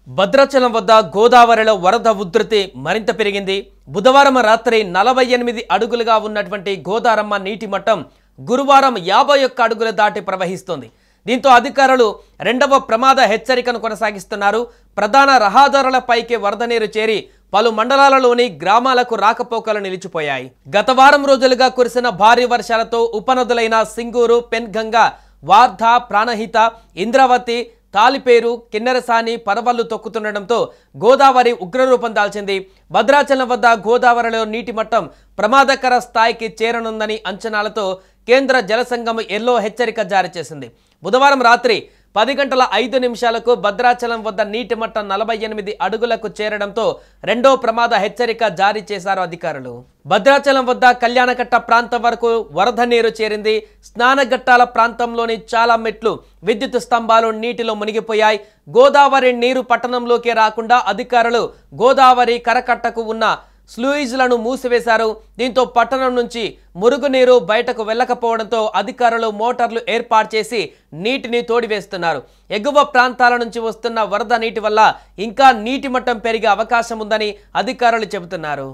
భద్రాచలం వద్ద గోదావరిలో వరద ఉధృతి మరింత పెరిగింది. బుధవారం రాత్రి 48 అడుగులుగా ఉన్నటువంటి గోదారమ్మ నీటి మట్టం గురువారం 51 అడుగులు దాటి ప్రవహిస్తుంది. దీంతో అధికారులు రెండవ ప్రమాద హెచ్చరికను కొనసాగిస్తున్నారు. ప్రధాన రహదారులపైకి వరద నీరు చేరి పలు మండలాలలోని గ్రామాలకు రాకపోకలు నిలిచిపోయాయి. గత వారం రోజులుగా కురిసిన భారీ వర్షాలతో ఉపనదులైన సింగూరు, పెన్గంగా, వార్ధ, ప్రాణహిత, ఇంద్రావతి, తాలిపేరు, కిన్నెరసాని పరవళ్లు తొక్కుతుండటంతో గోదావరి ఉగ్రరూపం దాల్చింది. భద్రాచలం వద్ద గోదావరిలో నీటి మట్టం ప్రమాదకర స్థాయికి చేరనుందని అంచనాలతో కేంద్ర జలసంఘం ఎల్లో హెచ్చరిక జారీ చేసింది. బుధవారం రాత్రి 10:05 భద్రాచలం వద్ద నీటి మట్టం 48 అడుగులకు చేరడంతో రెండో ప్రమాద హెచ్చరిక జారీ చేశారు అధికారులు. భద్రాచలం వద్ద కళ్యాణకట్ట ప్రాంతం వరకు వరద నీరు చేరింది. స్నానఘట్టాల ప్రాంతంలోని చాలా మెట్లు, విద్యుత్ స్తంభాలు నీటిలో మునిగిపోయాయి. గోదావరి నీరు పట్టణంలోకి రాకుండా అధికారులు గోదావరి కరకట్టకు ఉన్న స్లూయిజ్లను మూసివేశారు. దీంతో పట్టణం నుంచి మురుగునీరు బయటకు వెళ్లకపోవడంతో అధికారులు మోటార్లు ఏర్పాటు చేసి నీటిని తోడివేస్తున్నారు. ఎగువ ప్రాంతాల నుంచి వస్తున్న వరద నీటి వల్ల ఇంకా నీటి మట్టం పెరిగే అవకాశం ఉందని అధికారులు చెబుతున్నారు.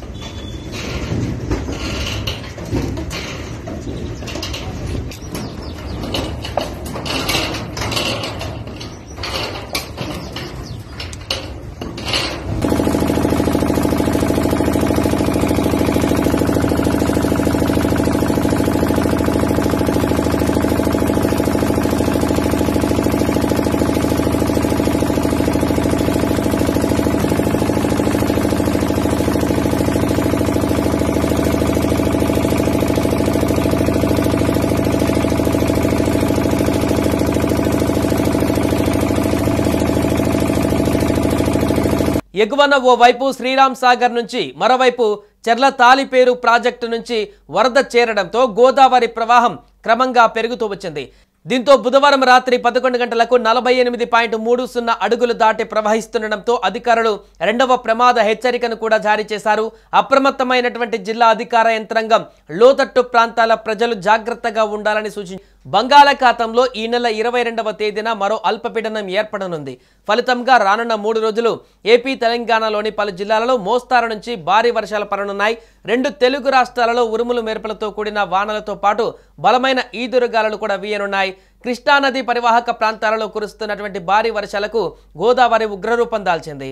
ఎగువన ఓవైపు శ్రీరామ్ సాగర్ నుంచి మరోవైపు చెర్ల తాలిపేరు ప్రాజెక్టు నుంచి వరద చేరడంతో గోదావరి ప్రవాహం క్రమంగా పెరుగుతూ వచ్చింది. దీంతో బుధవారం రాత్రి 11 48.30 అడుగులు దాటి ప్రవహిస్తుండటంతో అధికారులు రెండవ ప్రమాద హెచ్చరికను కూడా జారీ చేశారు. అప్రమత్తమైనటువంటి జిల్లా అధికార యంత్రాంగం లోతట్టు ప్రాంతాల ప్రజలు జాగ్రత్తగా ఉండాలని సూచించారు. బంగాళాఖాతంలో ఈ నెల 22వ తేదీన మరో అల్పపీడనం ఏర్పడనుంది. ఫలితంగా రానున్న 3 రోజులు ఏపీ, తెలంగాణలోని పలు జిల్లాలలో మోస్తారు నుంచి భారీ వర్షాలు పడనున్నాయి. 2 తెలుగు రాష్ట్రాలలో ఉరుములు మెరుపులతో కూడిన వానలతో పాటు బలమైన ఈదురుగాలులు కూడా వీయనున్నాయి. కృష్ణానది పరివాహక ప్రాంతాలలో కురుస్తున్నటువంటి భారీ వర్షాలకు గోదావరి ఉగ్రరూపం దాల్చింది.